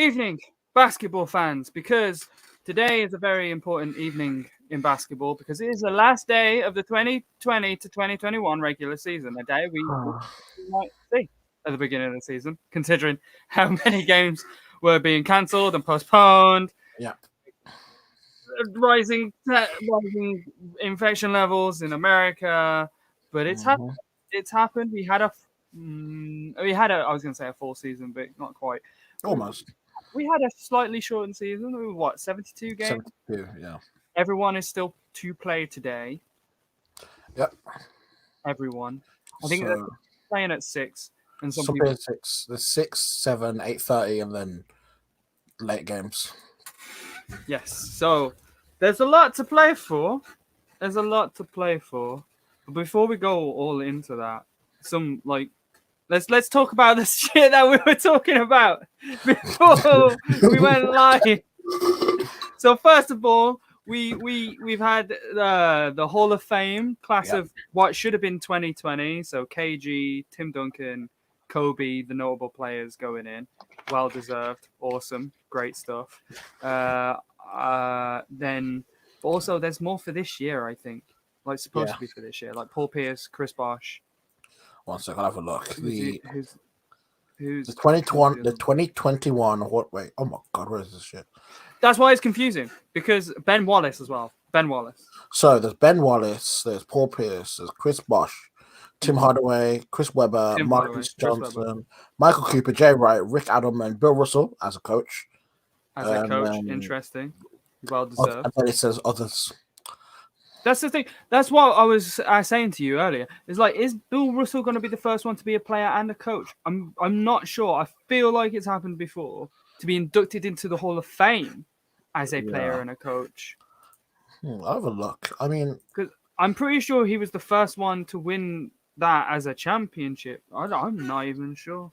Evening, basketball fans, because today is a very important evening in basketball because it is the last day of the 2020 to 2021 regular season, a day we might see at the beginning of the season, considering how many games were being cancelled and postponed, Yeah. rising infection levels in America, but it's happened. It's happened. I was going to say a full season, but not quite. Almost. We had a slightly shortened season. We were, what, 72 games? 72, yeah. Everyone is still to play today. Yep. Everyone. I think they're playing at 6. And some Some people... at 6. There's 6, 7, 8:30, and then late games. Yes. So there's a lot to play for. But before we go all into that, let's talk about the shit that we were talking about before we went live. So first of all, we've had the Hall of Fame class of what should have been 2020. So KG, Tim Duncan, Kobe, the notable players going in. Well deserved, awesome, great stuff. Then also there's more for this year, I think. Like supposed to be for this year, like Paul Pierce, Chris Bosh. 1 second, I'll have a look. Who's the 2021. What? Wait. Oh my God, where is this shit? That's why it's confusing because Ben Wallace as well. Ben Wallace. So there's Ben Wallace, there's Paul Pierce, there's Chris Bosh, Tim Hardaway, Chris Webber, Marcus Johnson, Michael Cooper, Jay Wright, Rick Adam, and Bill Russell as a coach. Interesting. Well deserved. And then it says others. That's the thing. That's what I was saying to you earlier. It's like, is Bill Russell going to be the first one to be a player and a coach? I'm not sure. I feel like it's happened before to be inducted into the Hall of Fame as a player and a coach. I'll have a look. I mean, because I'm pretty sure he was the first one to win that as a championship. I'm not even sure.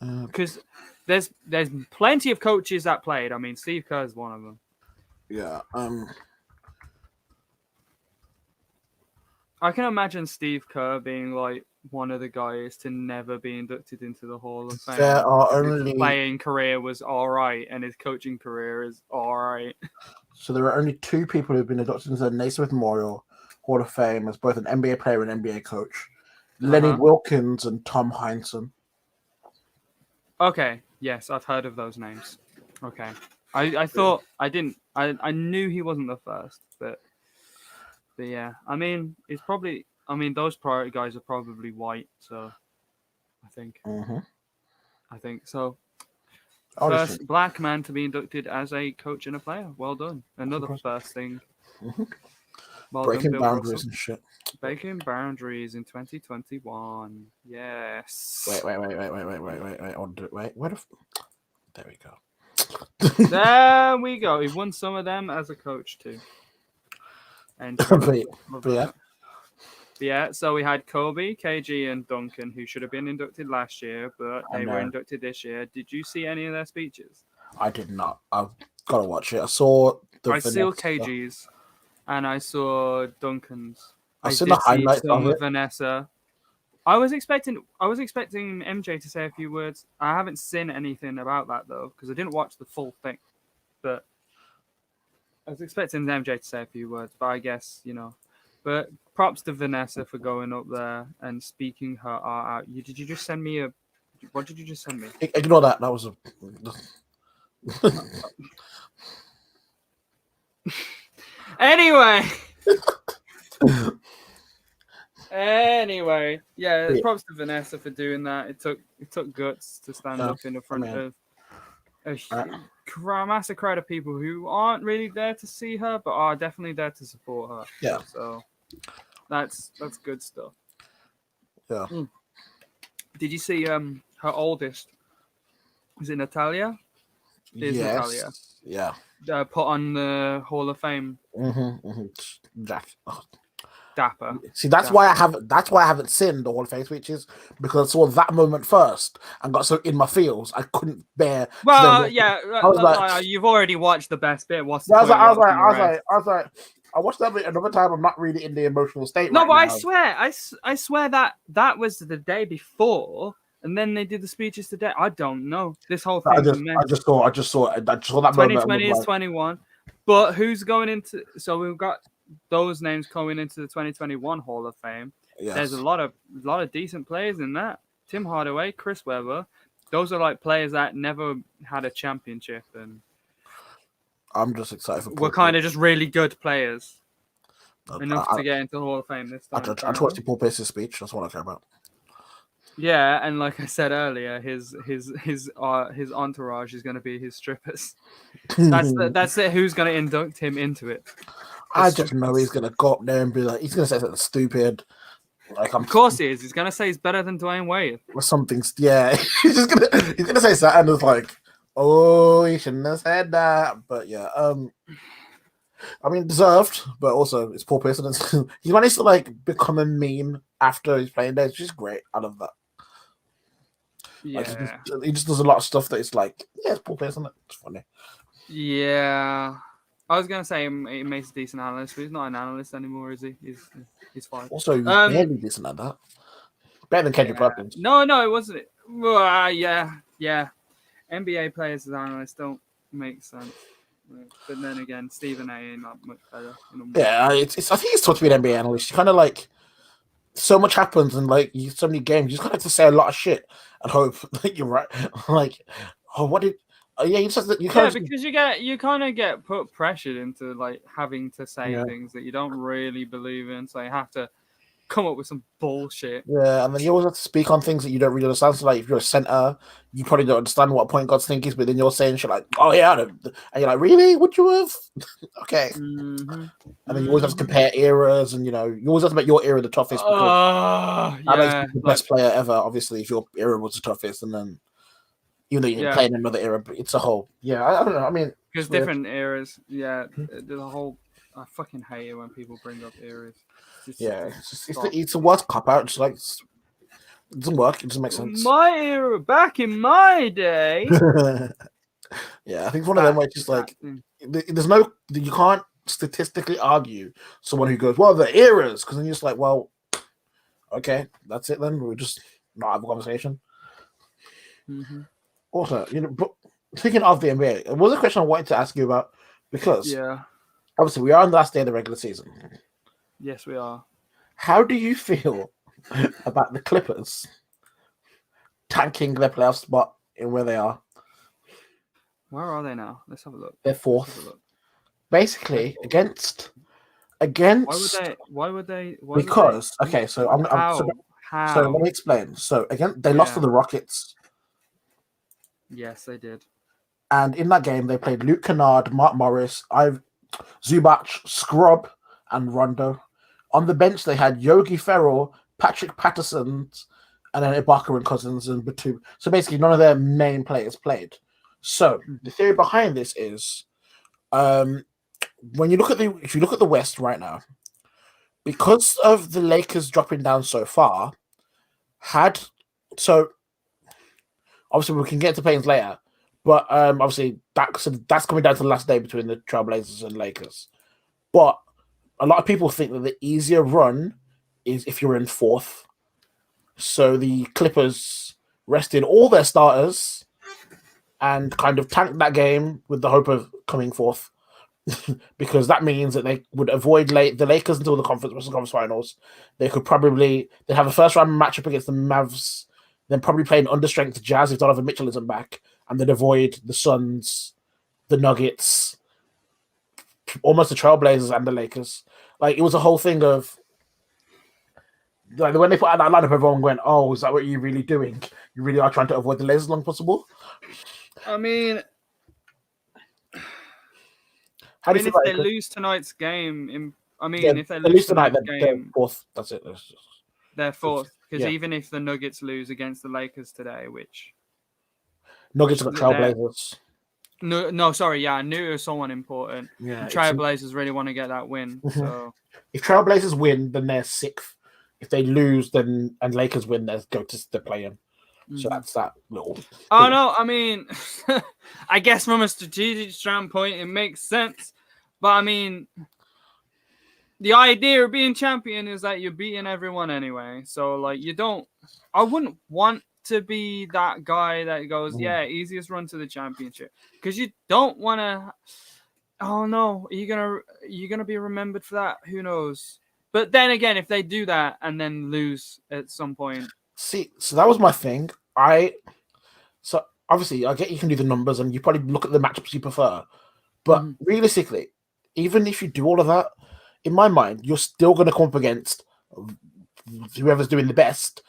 Because there's plenty of coaches that played. I mean, Steve Kerr is one of them. Yeah. I can imagine Steve Kerr being like one of the guys to never be inducted into the Hall of Fame. There are only... His playing career was all right, and his coaching career is all right. So there are only 2 people who've been inducted into the Naismith Memorial Hall of Fame as both an NBA player and NBA coach. Lenny Wilkins and Tom Heinsohn. Okay. Yes, I've heard of those names. Okay. I thought I didn't. I knew he wasn't the first, but yeah. I mean, it's probably. I mean, those priority guys are probably white, so I think. I think so. First black man to be inducted as a coach and a player. Well done. Another first thing. Well breaking done, boundaries and shit. Breaking boundaries in 2021. Yes. Wait. I want to do it. Wait. There we go. There we go. He won some of them as a coach too. And yeah, so we had Kobe, KG, and Duncan, who should have been inducted last year, but they were inducted this year. Did you see any of their speeches? I did not. I've got to watch it. I saw KG's and I saw Duncan's. I saw the highlights of it. Vanessa. I was expecting MJ to say a few words. I haven't seen anything about that though, because I didn't watch the full thing. But I was expecting MJ to say a few words, but I guess, But props to Vanessa for going up there and speaking her art out. Did you just send me what did you just send me? Ignore that. That was a... Anyway, yeah, props to Vanessa for doing that. It took guts to stand up in the front of a massive crowd of people who aren't really there to see her, but are definitely there to support her. Yeah. So that's good stuff. Yeah. Did you see her oldest? Was it Natalia? Yes. Natalia. Yeah. Put on the Hall of Fame. Jack. Dapper. See, that's why I haven't seen the Hall of Fame speeches, because I saw that moment first and got so in my feels I couldn't bear. Well, yeah, I was like, you've already watched the best bit. What's the I was like, I watched that bit another time. I'm not really in the emotional state. No, but I swear that was the day before And then they did the speeches today. I don't know. This whole I thing's a just, mess. I just saw that moment. 2020 is 21. But who's going into? So we've got those names going into the 2021 Hall of Fame. Yes. There's a lot of decent players in that. Tim Hardaway, Chris Webber. Those are like players that never had a championship, and I'm just excited for. We're kind of just really good players. Enough I, to get into the Hall of Fame this time. I just watched Paul Pierce's speech. That's what I care about. Yeah, and like I said earlier, his entourage is going to be his strippers. That's it. Who's going to induct him into it? I just know he's going to go up there and be like, he's going to say something stupid. Like, of course he is. He's going to say he's better than Dwayne Wade. Or something. Yeah, he's gonna say something and it's like, oh, he shouldn't have said that. But yeah, I mean, deserved, but also it's Paul Pierce. He managed to like become a meme after his playing days, which is great. I love that. Yeah, like, he just does a lot of stuff that it's like, yeah, it's Paul Pierce, isn't it? It's funny. Yeah, I was gonna say he makes a decent analyst, but he's not an analyst anymore, is he? He's fine. Also, barely decent at that. Better than Kendrick Perkins. No, it wasn't. Yeah. NBA players as analysts don't make sense. But then again, Stephen A ain't not much better. Yeah, it's. I think it's tough to be an NBA analyst. You kind of like so much happens and like so many games. You just kind of have to say a lot of shit and hope that you're right. Like, oh, what did? Yeah, you just because you kind of get put pressured into like having to say things that you don't really believe in, so you have to come up with some bullshit. Yeah, and then you always have to speak on things that you don't really understand. So, like, if you're a center, you probably don't understand what a point guard's think is, but then you're saying shit like, "Oh yeah," and you're like, "Really? Would you have?" Okay. Mm-hmm. And then you always have to compare eras, and you always have to make your era the toughest because Alex is the best player ever. Obviously, if your era was the toughest, and then even though you're playing another era, but it's a whole. Yeah, I don't know. I mean, because different eras. Yeah, there's a whole. I fucking hate it when people bring up eras. It's a worst cop out. Just like it doesn't work. It doesn't make sense. My era, back in my day. Yeah, I think it's one of them where it's just like there's no, you can't statistically argue someone who goes, well, the eras, because then you're just like, well, okay, that's it then. We'll just not have a conversation. Mm-hmm. Also, but speaking of the NBA, it was a question I wanted to ask you about because obviously we are on the last day of the regular season. Yes, we are. How do you feel about the Clippers tanking their playoff spot in where they are? Where are they now? Let's have a look. They're fourth. Basically, against. Why would they? Because okay, so How? So let me explain. So again, they lost to the Rockets. Yes, they did. And in that game, they played Luke Kennard, Mark Morris, Zubac, Scrub, and Rondo. On the bench, they had Yogi Ferrell, Patrick Patterson, and then Ibaka and Cousins and Batum. So basically, none of their main players played. So the theory behind this is, when you look at if you look at the West right now, because of the Lakers dropping down so far, obviously we can get to play-ins later, but obviously that's coming down to the last day between the Trailblazers and Lakers. But a lot of people think that the easier run is if you're in fourth. So the Clippers rested all their starters and kind of tanked that game with the hope of coming fourth. Because that means that they would avoid the Lakers until the Western Conference Finals. They'd have a first round matchup against the Mavs, then probably play an understrength Jazz if Donovan Mitchell isn't back, and then avoid the Suns, the Nuggets, almost the Trailblazers and the Lakers. Like, it was a whole thing of like when they put out that lineup, everyone went, "Oh, is that what you're really doing? You really are trying to avoid the Lakers as long as possible?" I mean, if they lose tonight's game, if they lose tonight, they're fourth. That's it. They're fourth because even if the Nuggets lose against the Lakers today, which Nuggets got Trailblazers. No, sorry, yeah, I knew it was someone important. Yeah, Trailblazers really want to get that win. So if Trailblazers win, then they're sixth. If they lose, then and Lakers win, they go to the play-in. So that's that little. Oh no, I mean, I guess from a strategic standpoint, it makes sense. But I mean, the idea of being champion is that you're beating everyone anyway. So like, I wouldn't want to be that guy that goes, yeah, easiest run to the championship, because you don't want to. Oh no, are you gonna be remembered for that? Who knows? But then again, if they do that and then lose at some point, see, so that was my thing. So obviously, I get you can do the numbers and you probably look at the matchups you prefer, but realistically, even if you do all of that, in my mind, you're still going to come up against whoever's doing the best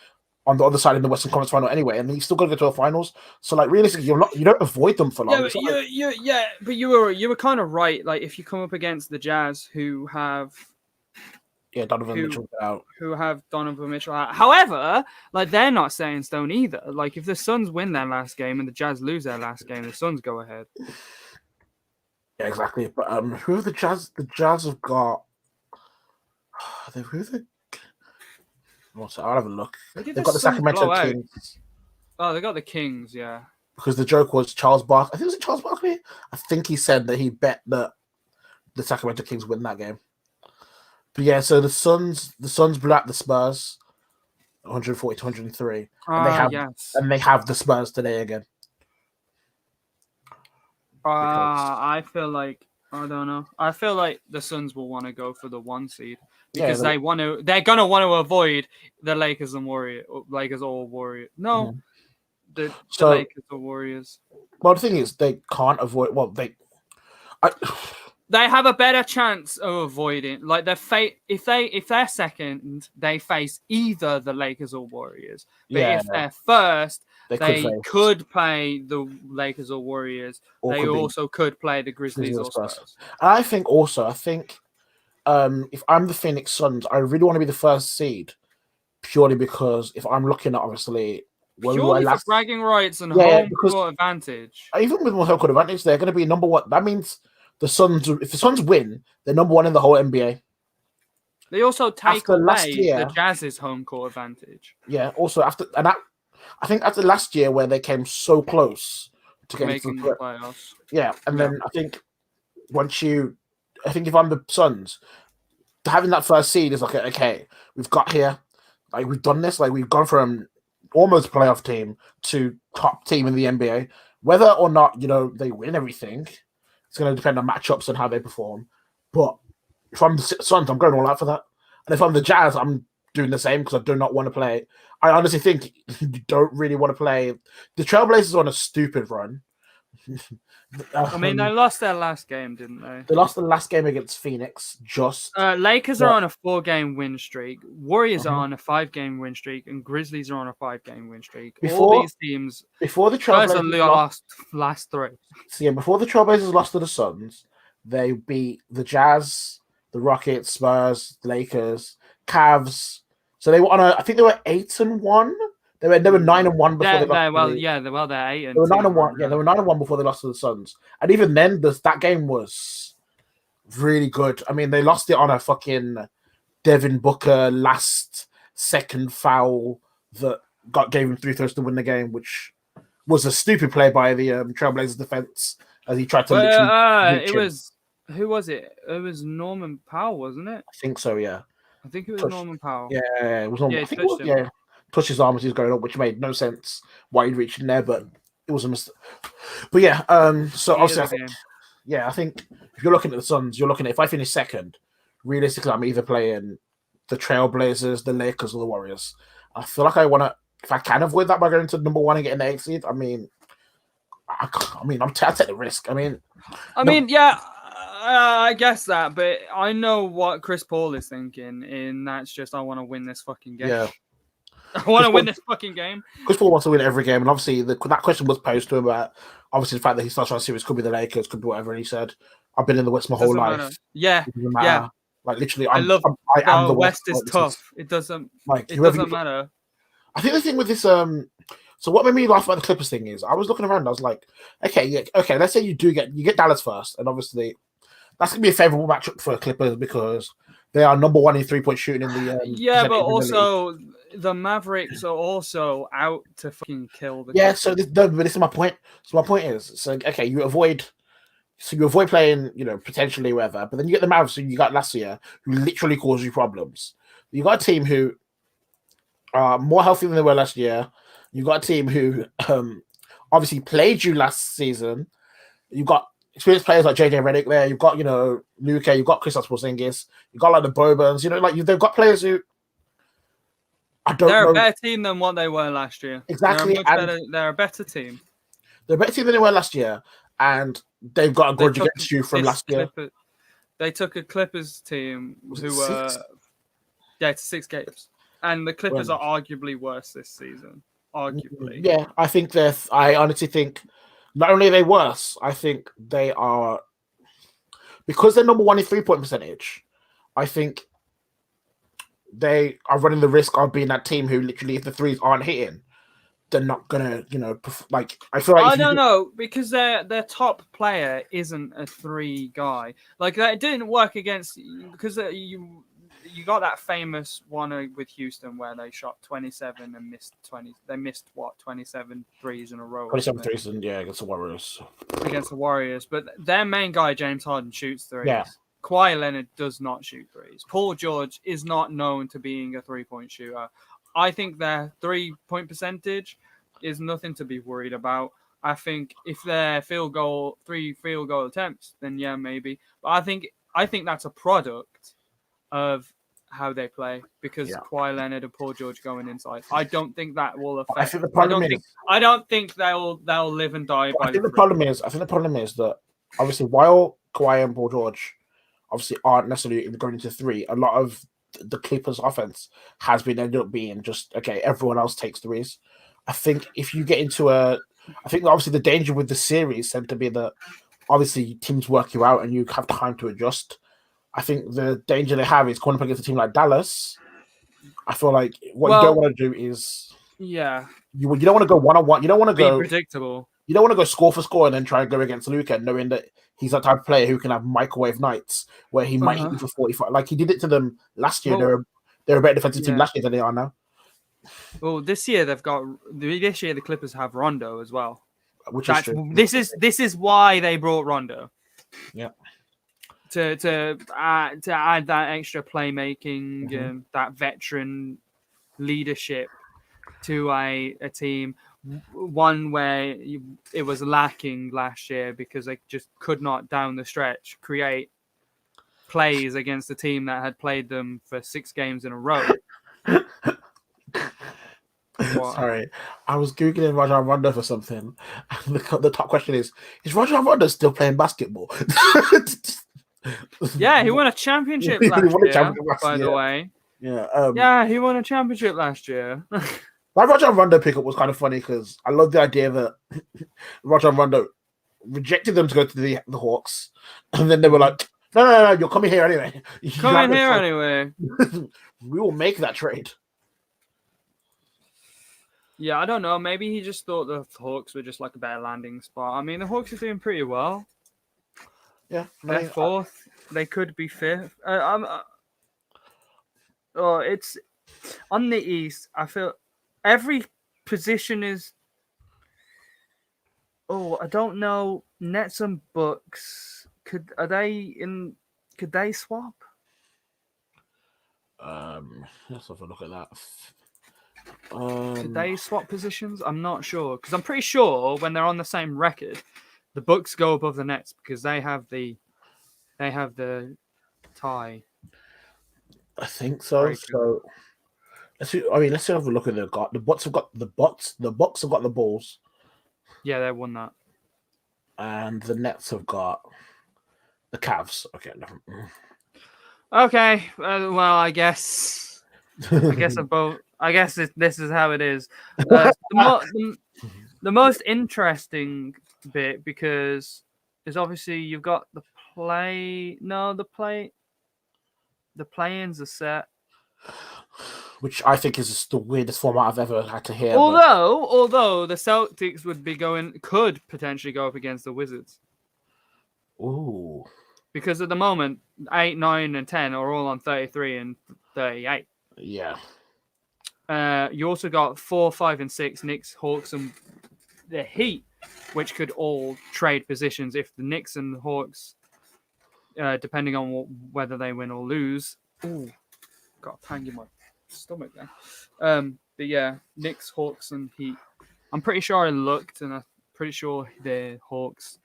on the other side in the Western Conference final anyway, and then you still got to go to the finals. So, like, realistically, you don't avoid them for long. But you were kind of right. Like, if you come up against the Jazz, who have Donovan Mitchell out, who have Donovan Mitchell out. However, like, they're not set in stone either. Like, if the Suns win their last game and the Jazz lose their last game, the Suns go ahead. Yeah, exactly. But who are the Jazz? The Jazz have got. I'll have a look. They've got the Sacramento Kings. Oh, they got the Kings, yeah. Because the joke was Charles Barkley. I think it was Charles Barkley. I think he said that he bet that the Sacramento Kings win that game. But yeah, so the Suns blew out the Spurs, 140 to 103, and they have the Spurs today again. I feel like I don't know. I feel like the Suns will want to go for the 1 seed because they're gonna want to avoid the Lakers and Warriors. Lakers or Warriors. No, the Lakers or Warriors. Well, the thing is, they can't avoid. Well, they have a better chance of avoiding. Like if they're second, they face either the Lakers or Warriors. But if they're first, they could play the Lakers or Warriors. They also could play the Grizzlies or Spurs. And I think if I'm the Phoenix Suns, I really want to be the first seed, purely because if I'm looking at obviously purely for bragging rights and home court advantage. Even with more home court advantage, they're going to be number 1. That means the Suns, if the Suns win, they're number 1 in the whole NBA. They also take away the Jazz's home court advantage. Yeah. Also I think after last year where they came so close to getting making the playoffs. Yeah, and then I think if I'm the Suns, having that first seed is like, okay, we've got here, like we've done this, like we've gone from almost playoff team to top team in the NBA. Whether or not they win everything, it's going to depend on matchups and how they perform. But if I'm the Suns, I'm going all out for that. And if I'm the Jazz, I'm doing the same because I do not want to play. I honestly think you don't really want to play. The Trailblazers on a stupid run. I mean, they lost their last game, didn't they? They lost the last game against Phoenix. Lakers are on a 4-game win streak. Warriors are on a 5-game win streak, and Grizzlies are on a 5-game win streak. All these teams before the Trailblazers lost last 3. So yeah, before the Trailblazers lost to the Suns, they beat the Jazz, the Rockets, Spurs, the Lakers, Cavs. So they were I think they were 8-1. They were 9-1 before they lost. They're 8-2. They were 9-1. Yeah, they were 9-1 before they lost to the Suns. And even then, that game was really good. I mean, they lost it on a fucking Devin Booker last second foul that gave him 3 throws to win the game, which was a stupid play by the Trailblazers defense as he tried to who was it? It was Norman Powell, wasn't it? I think so, yeah. I think it was Norman Powell. Yeah, it was Norman. I think it was, touched his arm as he was going up, which made no sense why he'd reached in there, but it was a mistake. But yeah, so obviously I think if you're looking at the Suns, you're looking at, if I finish second, realistically I'm either playing the Trailblazers, the Lakers, or the Warriors. I feel like if I can avoid that by going to number 1 and getting the 8th seed, I'll take the risk. I guess that, but I know what Chris Paul is thinking, and that's just, I want to win this fucking game. Yeah. I want to win this fucking game. Chris Paul wants to win every game, and obviously that question was posed to him about obviously the fact that he starts on a series could be the Lakers, could be whatever, and he said, "I've been in the West my whole life." Yeah, yeah. Like literally, I am the West is tough. It doesn't matter. I think the thing with this, so what made me laugh about the Clippers thing is, I was looking around, I was like, okay. Let's say you get Dallas first, and obviously that's gonna be a favorable matchup for Clippers because they are number 1 in 3-point shooting in the. But also the Mavericks are also out to fucking kill the. Yeah, so this is my point. So my point is, okay, you avoid playing, potentially whatever, but then you get the Mavericks who you got last year who literally cause you problems. You got a team who are more healthy than they were last year. You got a team who obviously played you last season. You've got experienced players like JJ Redick there. You've got Luka. You've got Kristaps Porzingis. You've got like the Bobans. They've got players who I don't They're know a better team than what they were last year. exactly. They're a better team. They're a better team than they were last year, and they've got a grudge against you from last year. They took a Clippers team who were to 6 games, and the Clippers are arguably worse this season. Arguably, yeah, I think they're. I honestly think not only are they worse, I think they are because they're number 1 in 3-point percentage. I think they are running the risk of being that team who literally, if the threes aren't hitting, they're not gonna, I feel like I don't know because their top player isn't a 3 guy. Like that didn't work against because you got that famous one with Houston where they shot 27 and missed 20. They missed 27 threes in a row. 27 threes, against the Warriors. But their main guy James Harden shoots threes. Yeah. Kawhi Leonard does not shoot threes. Paul George is not known to being a 3-point shooter. I think their 3-point percentage is nothing to be worried about. I think if their 3 field goal attempts, then yeah, maybe. But I think that's a product of how they play because Kawhi Leonard and Paul George going inside. I don't think that will affect. I think the problem I don't think they'll live and die by. I think the problem is that obviously while Kawhi and Paul George obviously aren't necessarily going into 3, a lot of the Clippers' offense has ended up being just okay. Everyone else takes threes. I think if you get into I think obviously the danger with the series tend to be that obviously teams work you out and you have time to adjust. I think the danger they have is going up against a team like Dallas. I feel like what you don't want to do is you don't want to go 1-on-1. You don't want to go predictable. You don't want to go score for score and then try and go against Luka, knowing that he's that type of player who can have microwave nights where he might hit you for 45. Like he did it to them last year. They're a better defensive team last year than they are now. Well, this year the Clippers have Rondo as well. Which is true. This is why they brought Rondo. Yeah. To add that extra playmaking and that veteran leadership to a team, one where it was lacking last year because they just could not down the stretch create plays against a team that had played them for 6 games in a row. Sorry, I was Googling Rajon Rondo for something. And the top question is Rajon Rondo still playing basketball? Yeah, he won a championship last year, by the way. Yeah, he won a championship last year. That Rajon Rondo pickup was kind of funny because I love the idea that Rajon Rondo rejected them to go to the Hawks, and then they were like, "No, you're coming here anyway. We will make that trade." Yeah, I don't know. Maybe he just thought the Hawks were just like a better landing spot. I mean, the Hawks are doing pretty well. Yeah, they're 4th. They could be 5th. It's on the East. I feel every position is. I don't know. Nets and Bucks. Could they swap? Let's have a look at that. Could they swap positions? I'm not sure because I'm pretty sure when they're on the same record, the Bucks go above the Nets because they have the tie. I think so. So let's have a look at the Bucks have got the Bucks have got the Bulls. Yeah, they won that. And the Nets have got the Cavs. Okay. Okay. Well, I guess both. I guess this is how it is. The most interesting bit because is obviously you've got the play-ins are set, which I think is the weirdest format I've ever had to hear. Although the Celtics could potentially go up against the Wizards. Ooh. Because at the moment, 8, 9, and 10 are all on 33 and 38. Yeah. You also got 4, 5, and 6 Knicks, Hawks, and the Heat, which could all trade positions if the Knicks and the Hawks, depending on whether they win or lose. Ooh, got a pang in my stomach there. But yeah, Knicks, Hawks, and Heat. I'm pretty sure I looked, and I'm pretty sure the Hawks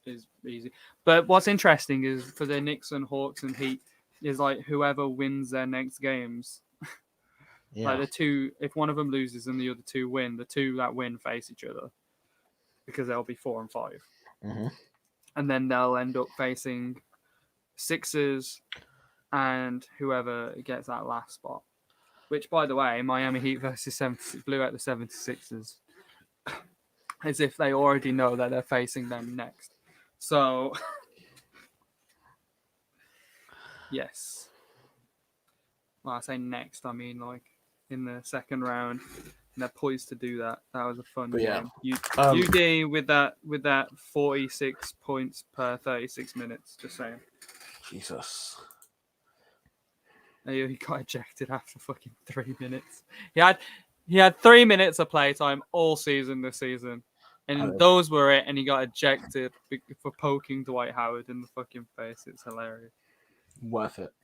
is easy. But what's interesting is for the Knicks and Hawks and Heat is like whoever wins their next games. Like the two, if one of them loses and the other two win, the two that win face each other because they'll be 4 and 5, and then they'll end up facing Sixers and whoever gets that last spot. Which, by the way, Miami Heat versus 76 blew out the 76ers as if they already know that they're facing them next. So, yes. Well, I say next, I mean like in the second round. And they're poised to do that. That was a fun game. UD with that 46 points per 36 minutes. Just saying. Jesus. He got ejected after fucking 3 minutes. He had 3 minutes of playtime all season this season, and those were it. And he got ejected for poking Dwight Howard in the fucking face. It's hilarious. Worth it.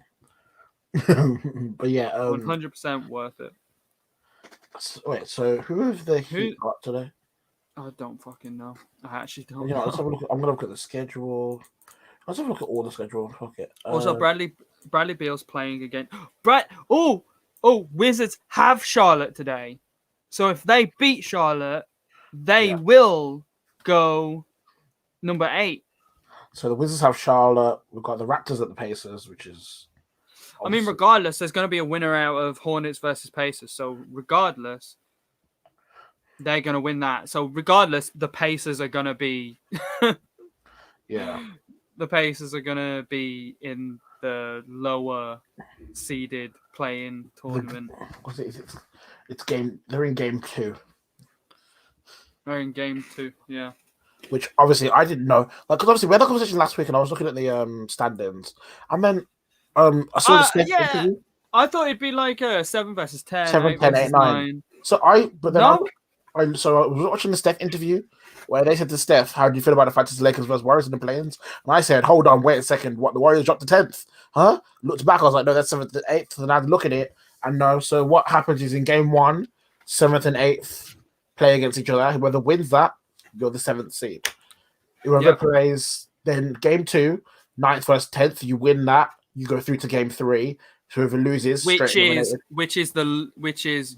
But yeah, 100% worth it. Wait, so who have the Heat got today? I don't fucking know. I actually don't. Let's have a look. I'm gonna look at the schedule. Let's have a look at all the schedule. Fuck it. Also, Bradley Beal's playing again. Wizards have Charlotte today, so if they beat Charlotte, they will go number 8. So the Wizards have Charlotte. We've got the Raptors at the Pacers, which is. I mean, regardless, there's going to be a winner out of Hornets versus Pacers. So regardless, they're going to win that. So regardless, the Pacers are going to be. Yeah. The Pacers are going to be in the lower seeded play-in tournament. It's game. They're in game 2. They're in game 2, yeah. Which obviously I didn't know. Like, because obviously we had a conversation last week, and I was looking at the standings, and then I saw the Steph interview. I thought it'd be like a 7 versus 10, 7, 10, 8, 9. So I was watching the Steph interview where they said to Steph, "How do you feel about the fact it's the Lakers versus Warriors in the play-ins?" And I said, "Hold on, wait a second. What, the Warriors dropped to 10th? Huh?" Looked back, I was like, "No, that's 7th to 8th." And I had to look at it, and no. So what happens is in game 1, 7th and 8th play against each other. Whoever wins that, you're the 7th seed. Whoever plays, then game 2, 9th versus 10th, you win that. You go through to game 3. Whoever loses, which is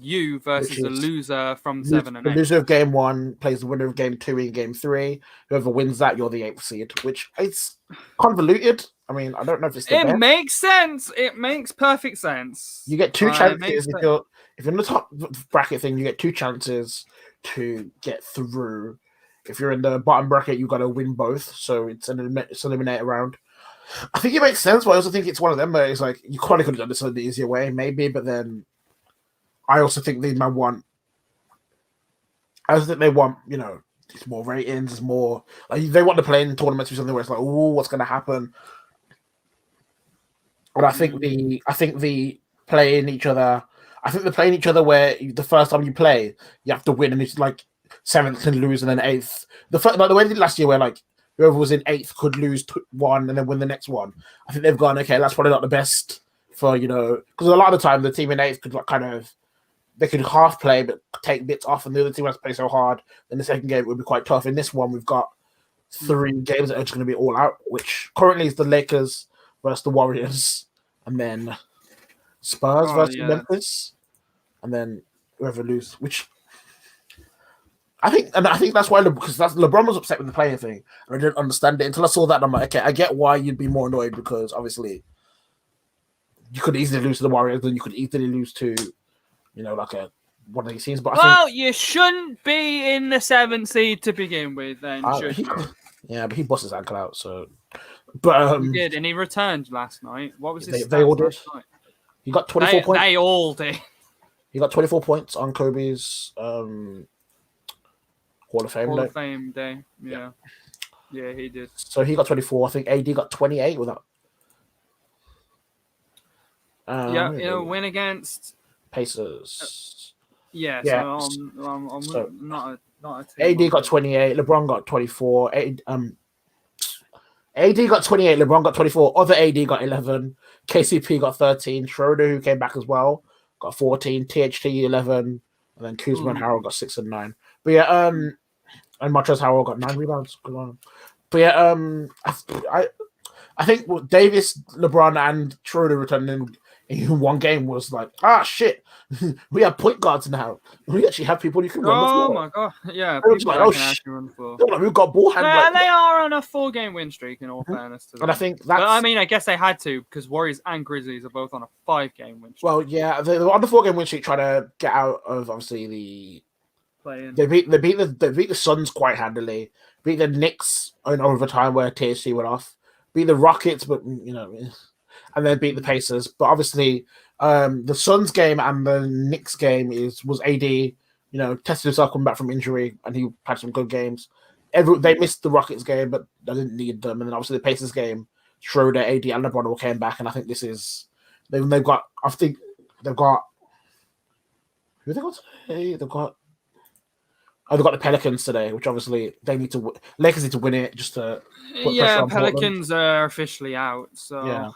you versus the loser from 7 and 8. The loser of game 1 plays the winner of game 2 in game 3. Whoever wins that, you're the 8th seed. Which it's convoluted. I mean, I don't know if it's. It makes sense. It makes perfect sense. You get 2 chances if you're in the top bracket thing. You get 2 chances to get through. If you're in the bottom bracket, you got to win both. So it's an eliminator round. I think it makes sense, but I also think it's one of them where it's like you kind of could have done this in the easier way, maybe. But then I also think they want, it's more ratings, it's more like they want to play in tournaments or something where it's like, oh, what's going to happen? And I think the playing each other. I think they're playing each other where the first time you play, you have to win, and it's like 7th can lose and then 8th. The way they did last year, where like whoever was in 8th could lose 1 and then win the next one. I think they've gone, okay, that's probably not the best for, because a lot of the time the team in 8th could they could half play but take bits off, and the other team has to play so hard. Then the second game would be quite tough. In this one, we've got 3 games that are just going to be all out, which currently is the Lakers versus the Warriors, and then Spurs versus Memphis, and then whoever loses, which I think that's why, because LeBron was upset with the playing thing, and I didn't understand it until I saw that. And I'm like, okay, I get why you'd be more annoyed, because obviously you could easily lose to the Warriors, and you could easily lose to, like one of these teams. But you shouldn't be in the 7th seed to begin with, then. Should you? Yeah, but he bust his ankle out, so. But he did, and he returned last night. What was his? They all did. He got 24 points. They all did. He got 24 points on Kobe's Hall of Fame day. Yeah, he did. So he got 24. I think AD got 28 with that. Win against Pacers. Yeah. So I'm not a AD got 28. LeBron got 24. AD got 28. LeBron got 24. Other AD got 11. KCP got 13. Schroeder, who came back as well, got 14. THT 11. and then Kuzma and Harrell got 6 and 9. But yeah, and Montrezl Harrell got 9 rebounds. Good on him. But yeah, I think what Davis, LeBron, and Schroeder returning in one game was like, shit, we have point guards now. We actually have people you can run the floor. Oh my god, yeah, People people like, that can actually run the floor. Like, we've got ball handlers. And they are on a 4-game win streak, in all fairness to them. And I think that's. But I mean, I guess they had to because Warriors and Grizzlies are both on a 5-game win streak. Well, yeah, they were on the 4-game win streak trying to get out of obviously the. Playing. They beat the Suns quite handily. Beat the Knicks in overtime where THC went off. Beat the Rockets, but and then beat the Pacers. But obviously, the Suns game and the Knicks game was AD. Tested himself coming back from injury, and he had some good games. They missed the Rockets game, but they didn't need them. And then obviously the Pacers game, Schroeder, AD, and LeBron all came back, and I think this is they've got. I think they've got. Who they got today? They've got the Pelicans today, which obviously they need to. Lakers need to win it just to. Yeah, Pelicans are officially out. So yeah.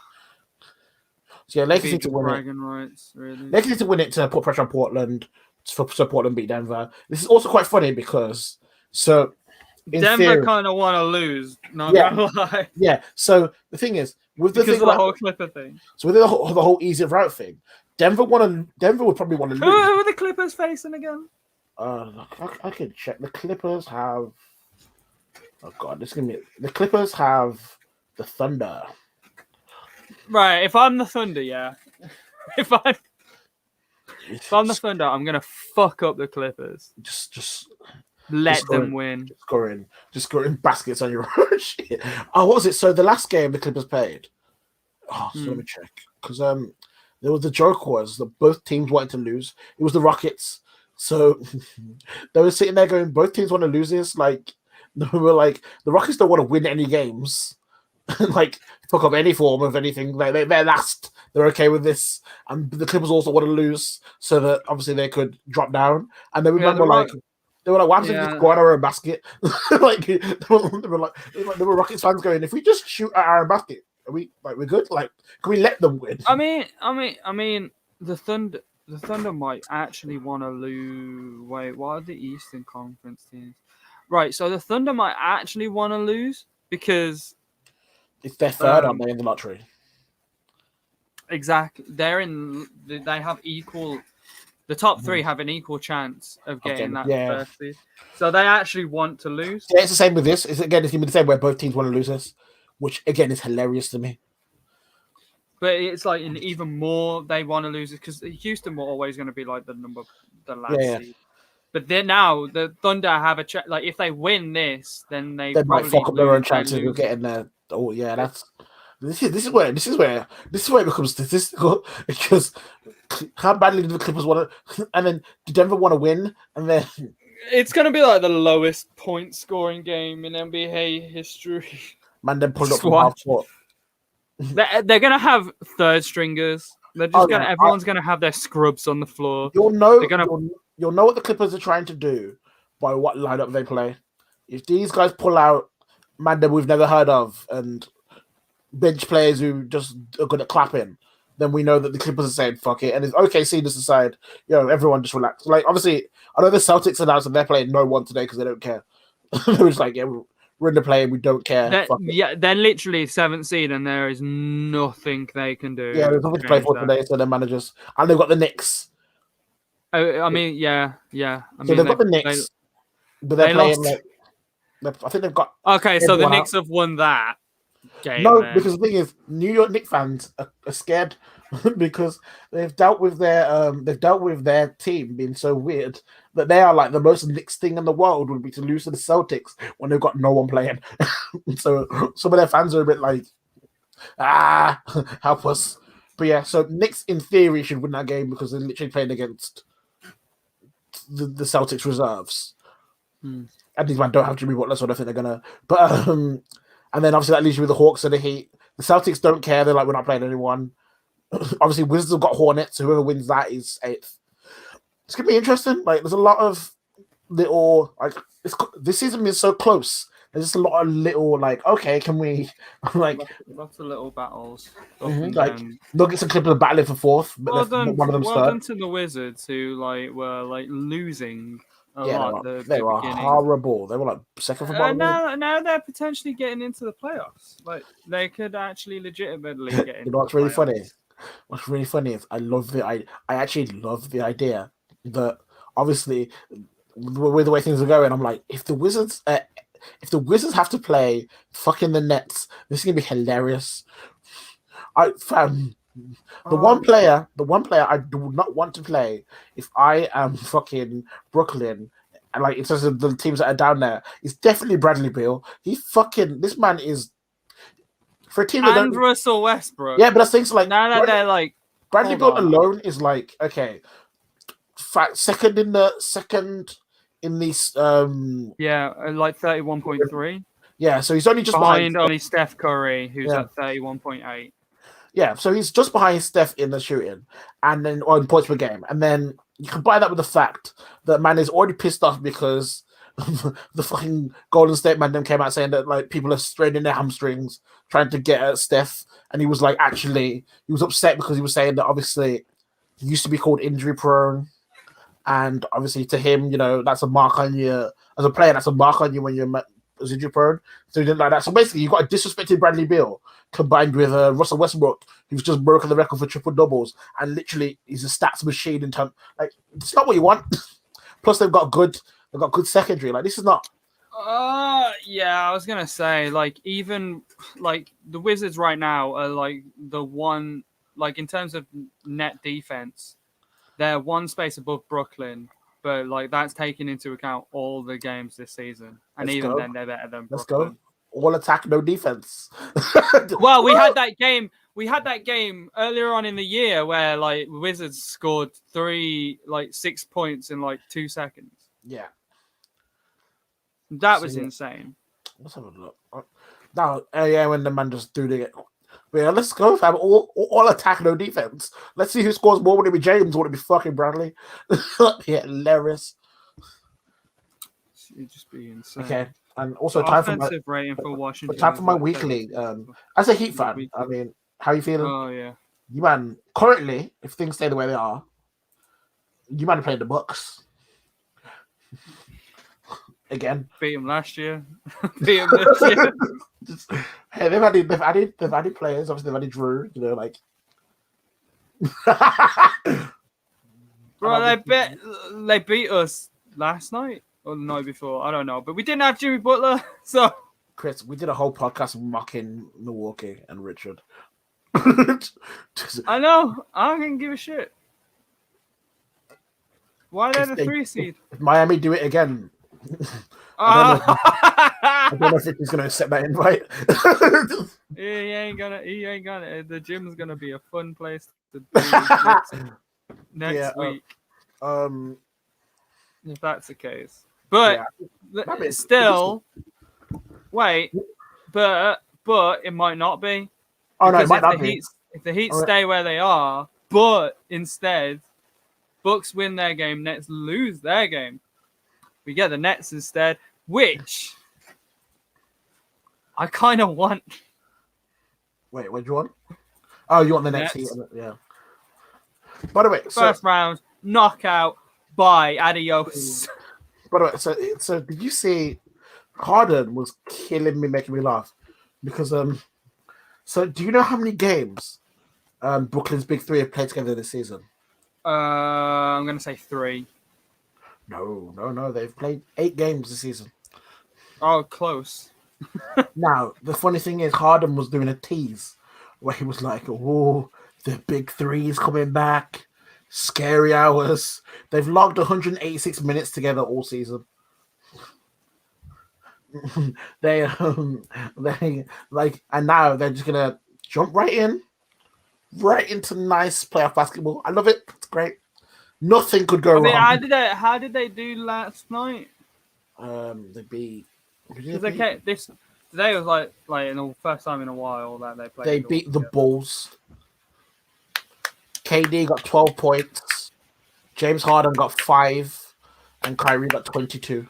So yeah, Lakers need to win it. Rights, really. Lakers need to win it to put pressure on Portland, so Portland beat Denver. This is also quite funny because Denver kind of want to lose. Not gonna lie. Yeah. So the thing is, with the because thing of the whole Clipper thing. So with the whole easy route thing, Denver would probably want to lose. Who are the Clippers facing again? I could check. The Clippers have. Oh god, the Clippers have the Thunder. Right, if I'm the Thunder, yeah. If I'm the Thunder, I'm gonna fuck up the Clippers. Just let them win. Just scoring baskets on your own shit. Oh, what was it? So the last game the Clippers played. Oh, so let me check because there was the joke was that both teams wanted to lose. It was the Rockets, so they were sitting there going, both teams want to lose this. Like they were like, the Rockets don't want to win any games. Like fuck up any form of anything. They're last. They're okay with this, and the Clippers also want to lose so that obviously they could drop down. And they remember they were like, "Why haven't we just scored our own basket?" Like they were Rockets fans going, "If we just shoot at our own basket, are we're good? Like, can we let them win?" I mean, the Thunder might actually want to lose. Wait, what are the Eastern Conference teams? Right, so the Thunder might actually want to lose because. It's their third, aren't they, in the lottery? Exactly. They have equal. The top 3 have an equal chance of getting that first seed. So they actually want to lose. Yeah, it's the same with this. It's going to be the same where both teams want to lose this, which again is hilarious to me. But it's like even more they want to lose it because Houston were always going to be like the last seed. But then now the Thunder have a chance. Like if they win this, then they might fuck up their own chances of getting there. Oh yeah, this is where it becomes statistical because how badly do the Clippers want to, and then do Denver want to win, and then it's gonna be like the lowest point scoring game in NBA history. Man, then pulled up from half court. They're gonna have third stringers. They're just everyone's gonna have their scrubs on the floor. You'll know what the Clippers are trying to do by what lineup they play. If these guys pull out man that we've never heard of and bench players who just are good at clapping, then we know that the Clippers are saying fuck it. And it's OKC just decide, everyone just relax. Like obviously, I know the Celtics announced that they're playing no one today because they don't care. They're just like, we're in the play and we don't care. They're literally 7th seed and there is nothing they can do. Yeah, there's nothing to play for today, so they're managers. And they've got the Knicks. I mean, yeah. So they've got the Knicks, but they're playing like. I think they've got. Okay, so the Knicks have won that game. No, because the thing is, New York Knicks fans are scared because they've dealt with their team being so weird that they are like the most Knicks thing in the world would be to lose to the Celtics when they've got no one playing. So some of their fans are a bit like, help us. But yeah, so Knicks in theory should win that game because they're literally playing against the Celtics reserves. And these men don't have Jimmy Butler, so I don't think they're gonna. But and then obviously that leaves you with the Hawks and the Heat. The Celtics don't care; they're like, we're not playing anyone. Obviously, Wizards have got Hornets. So whoever wins that is 8th. It's gonna be interesting. Like, there's a lot of little this season is so close There's just a lot of little like, okay, can we like Lots of little battles up mhm, and like down. Nuggets and Clippers battling for fourth, but one of them Well done third. to the Wizards who like were like losing a Yeah, lot at the they were beginning. horrible. They were like second from bottom. Now they're potentially getting into the playoffs. Like they could actually legitimately get You into know the what's really funny? playoffs. What's really funny is I actually love the idea that obviously with the way things are going, I'm like, if the Wizards have to play fucking the Nets, this is gonna be hilarious. I found the one player I do not want to play if I am fucking Brooklyn. And like in terms of the teams that are down there, is definitely Bradley Beal. This man is for a team that And don't. Russell Westbrook. Yeah, but I think like Now that they're like, Bradley hold Beal on. alone is like okay, second in this Yeah, like 31.3. yeah, so he's only just Behind only Steph Curry, who's Yeah. at 31.8. Yeah, so he's just behind Steph in the shooting and then on points per game. And then you combine that with the fact that man is already pissed off because the fucking Golden State man then came out saying that like people are straining their hamstrings trying to get at Steph. And he was like, actually, he was upset because he was saying that obviously he used to be called injury prone. And obviously to him, you know, that's a mark on you as a player, that's a mark on you when you're injury prone. So he didn't like that. So basically, you got a disrespected Bradley Beal combined with Russell Westbrook, who's just broken the record for triple doubles, and literally he's a stats machine in terms. Like it's not what you want. Plus, they've got good secondary. Like this is not. Yeah, I was gonna say like even like the Wizards right now are like the one like in terms of net defense, they're one space above Brooklyn. But like that's taking into account all the games this season, and Let's even go. then they're better than Let's Brooklyn. go. All attack, no defense. Well, we had that game. We had that game earlier on in the year where like Wizards scored 6 points in like 2 seconds. Yeah, That was insane. Let's have a look. Now, yeah, when the man just threw it. But yeah, let's go, fam. All attack, no defense. Let's see who scores more. Would it be James? Would it be fucking Bradley? Yeah, hilarious. It'd just be insane. Okay, and also the time for offensive rating for Washington. time for my weekly. As a Heat fan, I mean, how you feeling? Oh yeah, you man. Currently, if things stay the way they are, you man playing the Bucks again. Beat them last year. Beat them this year. Hey, they've added players. Obviously, they've added Drew. You know, like. Bro, they beat us last night or the night before. I don't know, but we didn't have Jimmy Butler, so. Chris, we did a whole podcast mocking Milwaukee and Richard. I know. I don't give a shit. Why are they the 3 seed? If Miami do it again. I don't know if he's going to accept that invite. He ain't gonna. The gym's gonna be a fun place to do next week. If that's the case, but still, wait, but it might not be. Oh no, it might not be. If the Heat stay where they are, but instead, Bucks win their game, Nets lose their game. We get the Nets instead, which I kind of want. Wait, what do you want? Oh, you want the Nets? Yeah. By the way, first round knockout. Bye, adios. By the way, so did you see? Harden was killing me, making me laugh because So do you know how many games Brooklyn's Big Three have played together this season? I'm gonna say 3. No. They've played 8 games this season. Oh, close. Now, the funny thing is Harden was doing a tease where he was like, oh, the Big Three is coming back. Scary hours. They've logged 186 minutes together all season. they like, and now they're just gonna jump right into nice playoff basketball. I love it. It's great. Nothing could go wrong. How did they do last night? They beat. Today was like the first time in a while that they played. They beat the Bulls. KD got 12 points. James Harden got 5, and Kyrie got 22.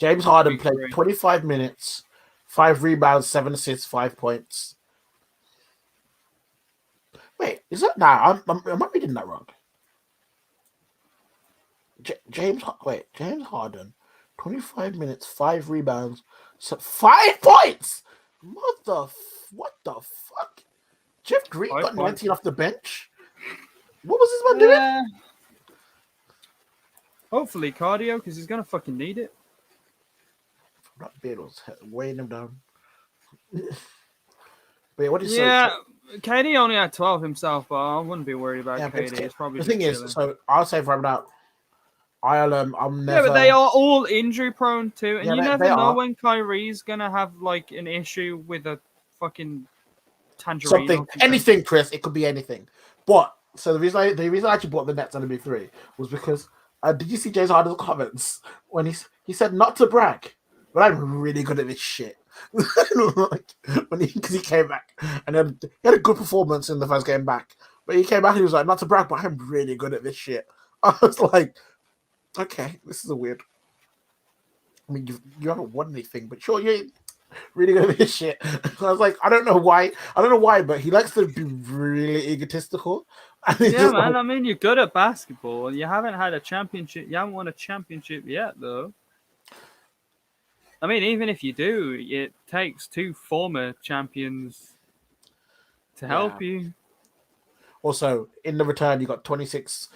James Harden Big played three. 25 minutes, 5 rebounds, 7 assists, 5 points. Wait, is that now? I might be reading that wrong. James Harden, 25 minutes, 5 rebounds, 5 points. What the fuck? Jeff Green 5 got points. 19 off the bench. What was this man doing? Hopefully cardio, because he's gonna fucking need it. Not Beatles, weighing him down. But yeah, what did you Yeah, say? KD only had 12 himself, but I wouldn't be worried about Yeah, but KD. It's probably the just thing is, chilling. so I'll say from now, I'm never. Yeah, but they are all injury prone too, and Yeah, you they never know are. when Kyrie's gonna have like an issue with a fucking tangerine. or something, anything, Chris. It could be anything. But so the reason I actually bought the Nets on the big three was because did you see James Harden's comments when he said not to brag, but I'm really good at this shit. Like, because he came back and then he had a good performance in the first game back, but he came back and he was like, not to brag, but I'm really good at this shit. I was like, okay, this is a weird. I mean, you haven't won anything, but sure, you really good at this shit. I was like, I don't know why, but he likes to be really egotistical. And it's Yeah, just man. like, I mean, you're good at basketball. You haven't had a championship. You haven't won a championship yet, though. I mean, even if you do, it takes 2 former champions to help you. also, in the return, you got 26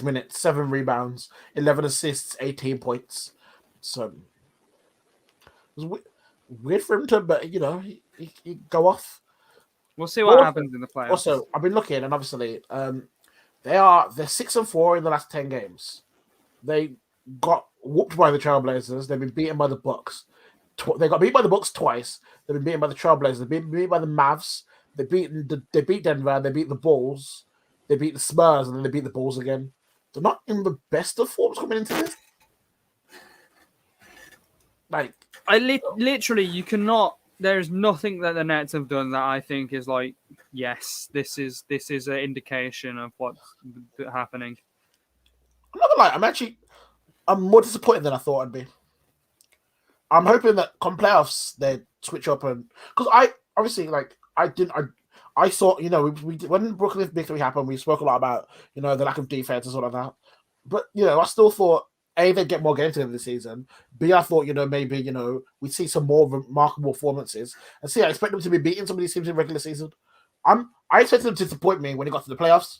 minutes, 7 rebounds, 11 assists, 18 points. So it was weird for him to, but he go off. We'll see what happens in the playoffs. Also, I've been looking, and obviously, they're 6-4 in the last 10 games. They got whooped by the Trailblazers. They've been beaten by the Bucks. They got beat by the Bucks twice. They've been beaten by the Trailblazers. They've been beaten by the Mavs. They beat Denver. They beat the Bulls. They beat the Spurs, and then they beat the Bulls again. They're not in the best of forms coming into this. Like, I literally, you cannot. There's nothing that the Nets have done that I think is like, yes, this is an indication of what's happening. I'm not gonna lie. I'm more disappointed than I thought I'd be. I'm hoping that come playoffs they switch up and because I obviously I saw we when Brooklyn Big Three happened we spoke a lot about the lack of defense and sort of that, but I still thought A, they'd get more games together this season. B, I thought maybe we'd see some more remarkable performances, and C, I expect them to be beating some of these teams in regular season. I expected them to disappoint me when it got to the playoffs.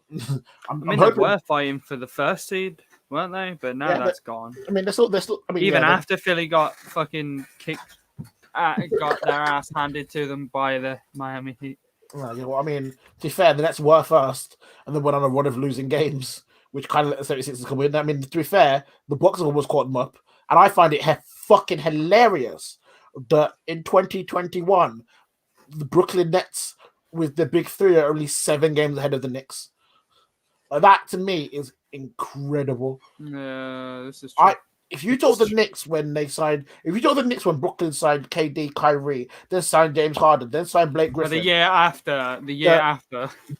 They were fighting for the first seed, weren't they? But now that's gone. I mean, they're still. I mean, even after Philly got fucking kicked, got their ass handed to them by the Miami Heat. Well, I mean, to be fair, the Nets were first, and then went on a run of losing games, which kind of let the 76ers come in. I mean, to be fair, the Bucks have almost caught them up, and I find it fucking hilarious that in 2021, the Brooklyn Nets with the Big Three are only 7 games ahead of the Knicks. That to me is incredible. Yeah, this is true. If you told the Knicks when Brooklyn signed KD, Kyrie, then signed James Harden, then signed Blake Griffin, the year after,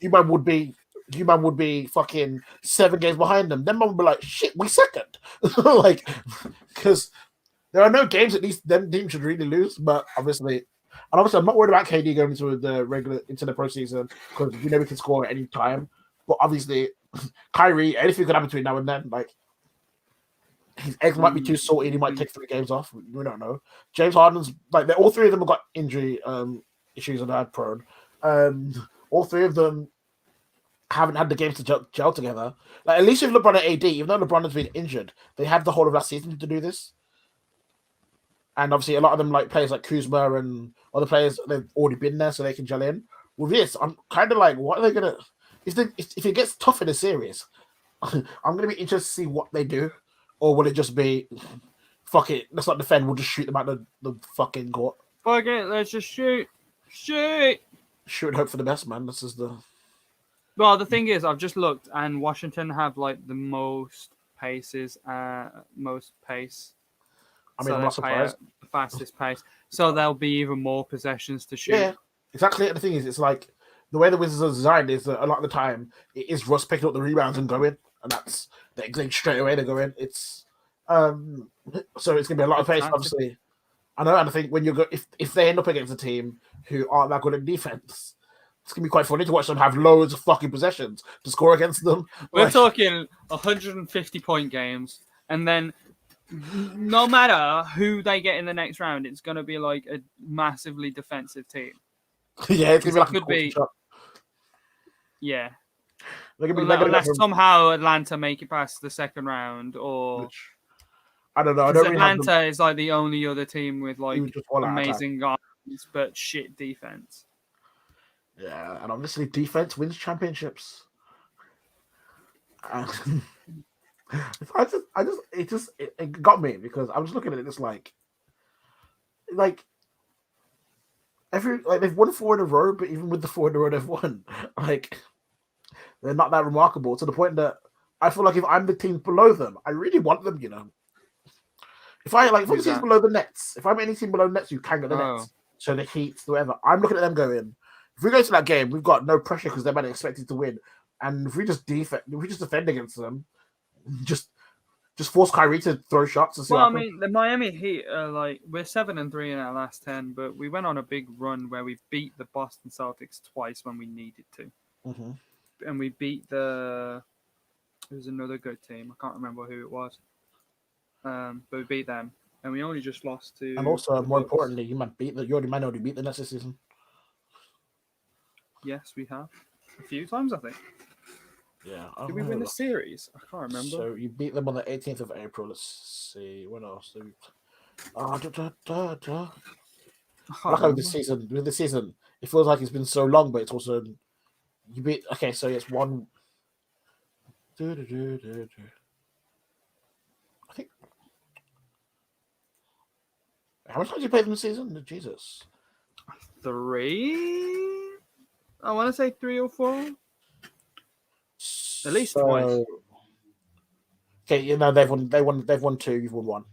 you man would be fucking 7 games behind them. Then man would be like, shit, we second, because there are no games that these them teams should really lose. But obviously, I'm not worried about KD going into the postseason because we can score at any time. But obviously, Kyrie, anything could happen between now and then. Like, his eggs might be too salty. He might take 3 games off. We don't know. James Harden's all 3 of them have got injury issues and are prone. All 3 of them haven't had the games to gel together. Like, at least with LeBron and AD, even though LeBron has been injured, they have the whole of last season to do this. And obviously, a lot of them, like players like Kuzma and other players, they've already been there, so they can gel in. With this, I'm kind of like, what are they gonna? If it gets tough in a series, I'm gonna be interested to see what they do, or will it just be, fuck it, let's not defend, we'll just shoot them out the fucking court. Fuck it, let's just shoot. Shoot and hope for the best, man. This is the. Well, the thing is, I've just looked, and Washington have like the most pace. I mean, so I'm not surprised. The fastest pace, so there'll be even more possessions to shoot. Yeah, exactly. And the thing is, it's like the way the Wizards are designed is that a lot of the time it is Russ picking up the rebounds and going, and that's they straight away they go in. So it's gonna be a lot of pace, Fantastic. obviously. I know, and I think when you go, if they end up against a team who aren't that good at defense, it's gonna be quite funny to watch them have loads of fucking possessions to score against them. We're Like, talking 150-point games, and then no matter who they get in the next round, it's going to be like a massively defensive team. yeah, it's gonna be like a Could culture be- shock. Yeah, They're gonna be unless somehow Atlanta make it past the second round, or which, I don't know. I because don't really have Atlanta is like the only other team with like even just all out attack. amazing guys but shit defense. Yeah, and obviously defense wins championships. And it got me because I was looking at it. It's like they've won 4 in a row, but even with the 4 in a row they've won, like they're not that remarkable to the point that I feel like if I'm the team below them, I really want them. You know, if I'm the team below the Nets, if I'm any team below the Nets, you can get the Nets. So the Heat, whatever. I'm looking at them going. If we go to that game, we've got no pressure because they're not expected to win. And if we just defend against them, just force Kyrie to throw shots. And see Well, what I happens. mean, the Miami Heat are like we're 7-3 in our last 10, but we went on a big run where we beat the Boston Celtics twice when we needed to, and we beat there was another good team. I can't remember who it was, but we beat them, and we only just lost to. And also, the more Bucks. importantly, you might already beat the Nets this season. Yes, we have a few times, I think. Yeah. Did we win the series? I can't remember. So you beat them on the 18th of April. Let's see. When else? Like with this season, it feels like it's been so long, but it's also you beat. Okay, so it's one. I think. How much times you played them this season? Jesus. 3. I want to say 3 or 4. At least twice. Okay, you know they've won 2. You've won 1.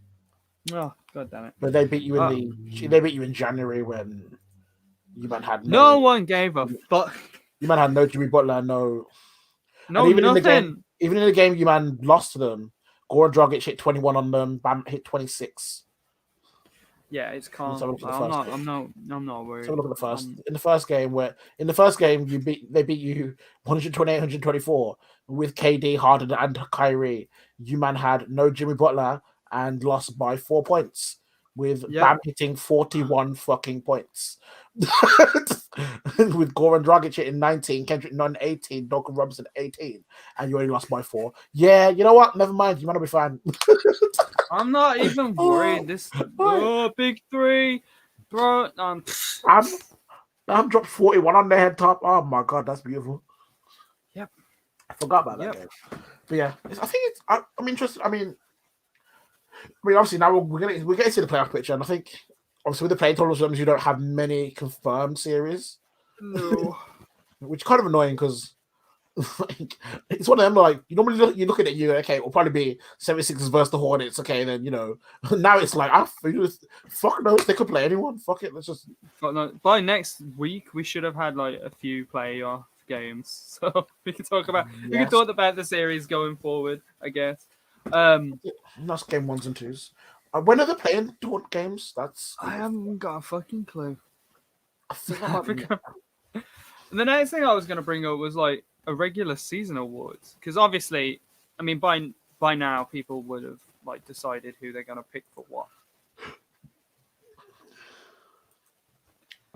Oh, god damn it! But they beat you they beat you in January when you man had no one gave a fuck. You man had no Jimmy Butler, no nothing. Even in the game you man lost to them. Goran Dragic hit 21 on them. Bam hit 26. Yeah, it's calm. I'm not worried. So look at the first in the first game they beat you 128-124 with KD, Harden, and Kyrie. You man had no Jimmy Butler and lost by 4 points with Bam hitting 41 fucking points. With Goran Dragic hitting 19, Kendrick Nunn 18, Duncan Robinson 18, and you only lost by 4. Yeah, you know what? Never mind. You might be fine. I'm not even worried. This big 3, bro. I'm dropped 41 on their head top. Oh my god, that's beautiful. Yep. I forgot about that game. But yeah, I'm interested. I mean, obviously now we're getting to the playoff picture, and I think obviously with the play tournaments you don't have many confirmed series. No. Which is kind of annoying because like, it's one of them like you normally you look at it, okay, it'll probably be 76ers versus the Hornets, okay, then now it's like fuck no, they could play anyone. Fuck it, let's just by next week we should have had like a few playoff games, so we can talk about the series going forward, I guess. That's game 1s and 2s. When are they playing games? I haven't got a fucking clue. I think And the next thing I was going to bring up was like a regular season awards, because obviously, I mean, by now people would have like decided who they're going to pick for what.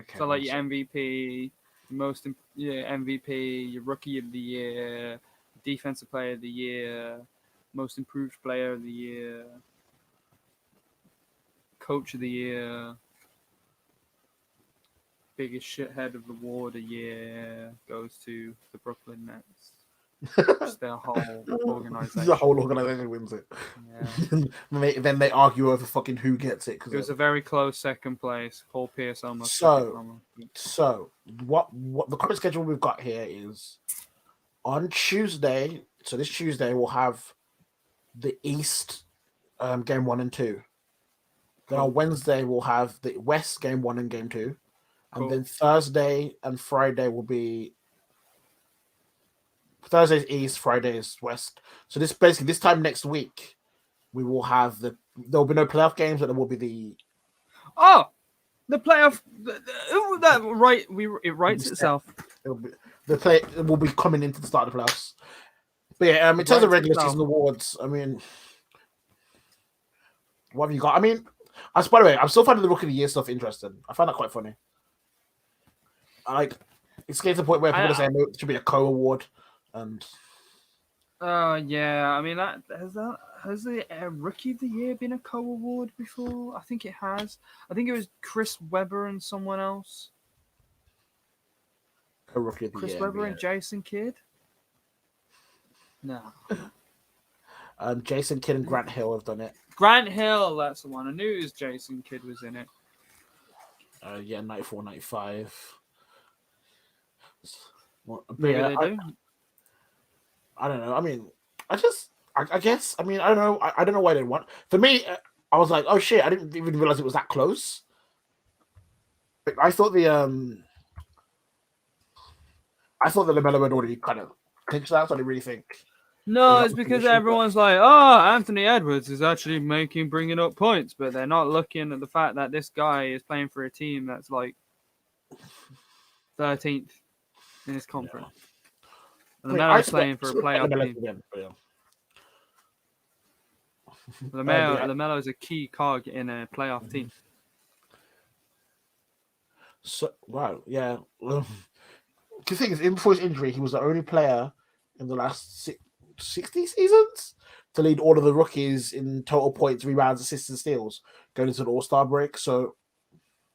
Okay, so like your MVP, MVP, your Rookie of the Year, Defensive Player of the Year, Most Improved Player of the Year, Coach of the Year. Biggest shithead of the award a year goes to the Brooklyn Nets. Just their whole organization. The whole organization wins it. Yeah. Then they argue over fucking who gets it. It was a very close second place. Paul Pierce almost. So what the current schedule we've got here is on Tuesday. So this Tuesday we'll have the East game 1 and 2. Then on Wednesday we'll have the West game 1 and game 2. And then Thursday and Friday will be Thursday's East, Friday's West. So this time next week, we will have there will be no playoff games, but there will be the Oh, the playoff. That right. It writes the itself. it'll be, the play will be coming into the start of the playoffs. But yeah, in It terms of writes regular itself. season awards, I mean, what have you got? I mean, by the way, I'm still finding the Rookie of the Year stuff interesting. I find that quite funny. It's getting to the point where people are saying it should be a co-award, and Yeah. I mean, has the Rookie of the Year been a co-award before? I think it has. I think it was Chris Webber and someone else. co-Rookie of the Chris Year. Webber and Jason Kidd. No. Jason Kidd and Grant Hill have done it. Grant Hill, that's the one. I knew it was Jason Kidd was in it. Yeah, 94, 95. Maybe they do. I don't know. I mean, I guess. I mean, I don't know. I don't know why they want. For me, I was like, oh shit! I didn't even realize it was that close. But I thought the LaMelo had already kind of clinched that. So I didn't really think. No, it's because everyone's like, oh, Anthony Edwards is actually bringing up points, but they're not looking at the fact that this guy is playing for a team that's like 13th in his conference. Yeah. And LaMelo's playing for a playoff team. Again, yeah. LaMelo is a key cog in a playoff team. So wow, yeah. The thing is, before his injury, he was the only player in the last 60 seasons to lead all of the rookies in total points, rebounds, assists, and steals going into the All-Star break. So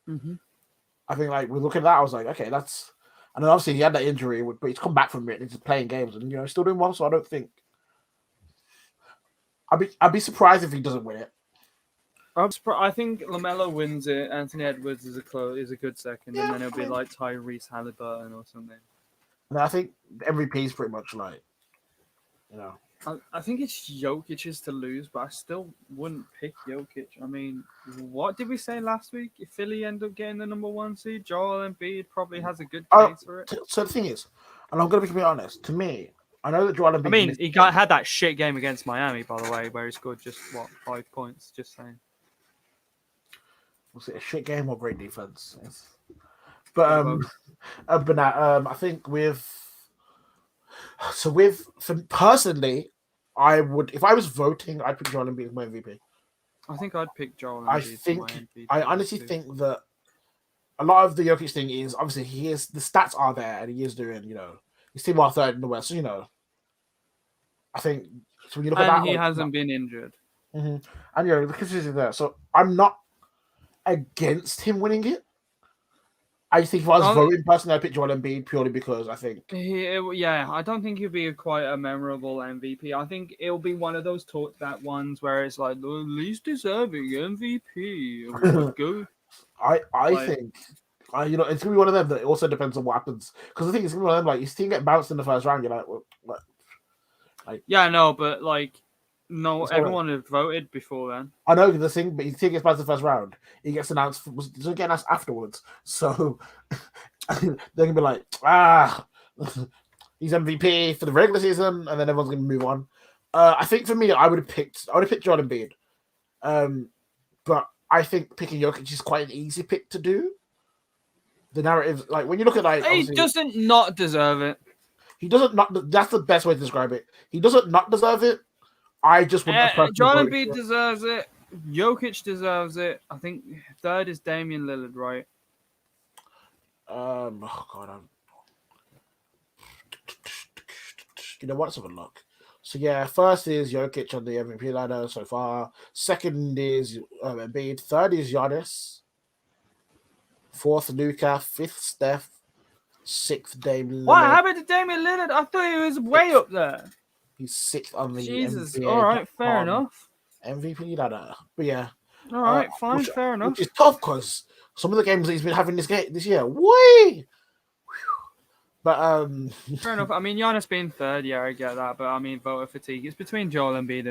I think, like, we look at that, I was like, okay, that's. And then obviously he had that injury, but he's come back from it and he's playing games and still doing well. So I don't think. I'd be surprised if he doesn't win it. I think LaMelo wins it. Anthony Edwards is a good second, and then it'll be like Tyrese Halliburton or something. And I think MVP is pretty much like, I think it's Jokic's to lose, but I still wouldn't pick Jokic. I mean, what did we say last week? If Philly end up getting the number 1 seed, Joel Embiid probably has a good case for it. So the thing is, and I'm going to be completely honest, to me, I know that Joel Embiid... I mean, he had that shit game against Miami, by the way, where he scored just, 5 points, just saying. Was it a shit game or great defense? Yes. But I think personally, I would, if I was voting, I'd pick Joel Embiid as my MVP. I think I'd pick Joel Embiid. I honestly think that a lot of the Jokic thing is obviously the stats are there and he is doing, he's team third in the West. So, I think so when you look at that, and he hasn't been injured. Mm-hmm. And the consistency there. So I'm not against him winning it. I think if I was voting personally, I'd pick Joel Embiid purely because I think... I don't think he'll be quite a memorable MVP. I think it'll be one of those talked about ones where it's like the least deserving MVP. Go. I think it's gonna be one of them that it also depends on what happens. Because the thing is, it's gonna be one of them like his team get bounced in the first round. You're like, what? Yeah, no, but like, no, everyone had voted before then. I know the thing, but his team gets bounced in the first round. He gets announced. Doesn't get announced afterwards. So they're gonna be like, he's MVP for the regular season, and then everyone's gonna move on. I think for me, I would have picked Joel Embiid. But I think picking Jokic is quite an easy pick to do. The narrative, like when you look at he doesn't not deserve it. He doesn't not. That's the best way to describe it. He doesn't not deserve it. I just want Joel Embiid deserves it. Jokic deserves it. I think third is Damian Lillard, right? Oh God, let's have a look. So yeah, first is Jokic on the MVP ladder so far. Second is Embiid. Third is Giannis. Fourth, Luka. Fifth, Steph. Sixth, Damian Lillard. What happened to Damian Lillard? I thought he was way up there. He's sixth on the Jesus. NBA. All right, fair enough. MVP ladder. But yeah. All right, fine, fair enough. Which is tough because some of the games that he's been having this year, way. But fair enough. I mean, Giannis being third, yeah, I get that. But I mean, voter fatigue. It's between Joel Embiid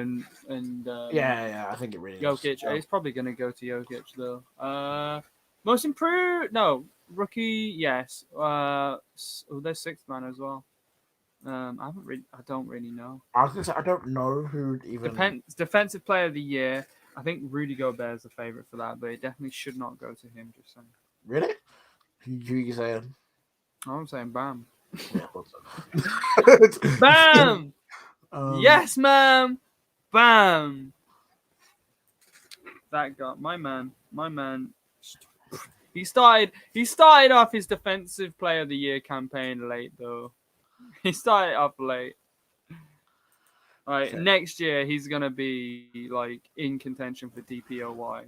and yeah, I think it really Jokic. is. He's probably going to go to Jokic though. Most improved? No, rookie. Yes. There's sixth man as well. I don't really know. I was gonna say I don't know who even. Defensive player of the year. I think Rudy Gobert is the favorite for that, but it definitely should not go to him. Just saying. Really? Who you saying? I'm saying Bam. Yeah, I thought so. Bam. Yes, Yes, ma'am. Bam. That guy, my man. He started off his defensive player of the year campaign late though. He started off late. Like Okay. next year, he's gonna be like in contention for DPOY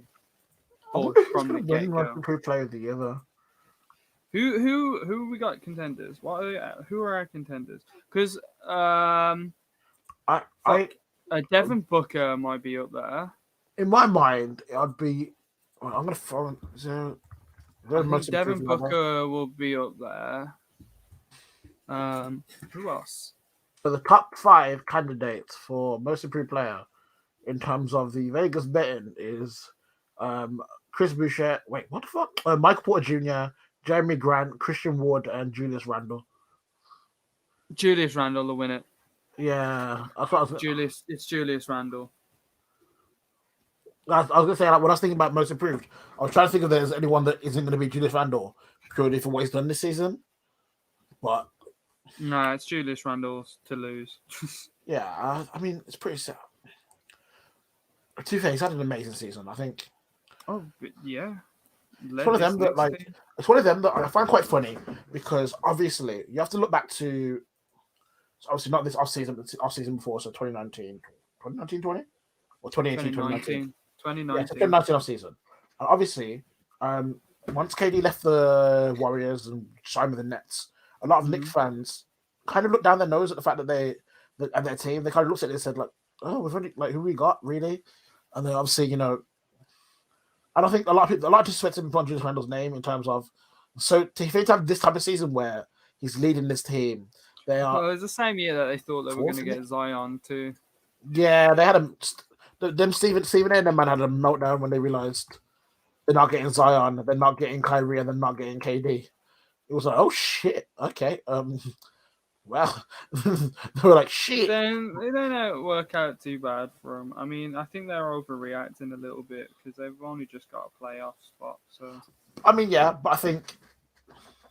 I wonder who's from the going to win get like go. the player of the year though. Who we got contenders? Who are our contenders? Because I Devin Booker might be up there. in my mind, I'd be. Well, I'm gonna throw. I think Devin Booker will be up there. Who else? For the top 5 candidates for most improved player in terms of the Vegas betting is Chris Boucher. Wait, what the fuck? Michael Porter Jr., Jeremy Grant, Christian Ward, and Julius Randle. Julius Randle will win it. Yeah, that's what I was. It's Julius Randle. I was gonna say, like, when I was thinking about most improved, I was trying to think if there's anyone that isn't going to be Julius Randle purely for what he's done this season. But No, it's Julius Randle to lose. yeah, I mean, it's pretty sad. To be fair, he's had an amazing season. I think Oh, yeah. it's one of them that like it's one of them that I find quite funny because obviously you have to look back to obviously not this off season before, so 2019 20 or 2018 2019. 2019. Yeah, 2019 off season. And obviously, once KD left the Warriors and signed with the Nets, a lot of Knicks fans kind of looked down their nose at the fact that and their team, they kind of looked at it and said, like, oh, we've only, like, who we got, really? And then obviously, you know, I don't think a lot of disrespect him on Julius Randle's name in terms of, so to have this type of season where he's leading this team, they are. Well, it was the same year that they thought they were going to get Zion too. Yeah, they had them Stephen A and them man had a meltdown when they realized they're not getting Zion, they're not getting Kyrie, and they're not getting KD. It was like, oh shit, okay, well, they were like, shit. Then they don't work out too bad for them. I mean, I think they're overreacting a little bit because they've only just got a playoff spot. So, I mean, yeah, but I think,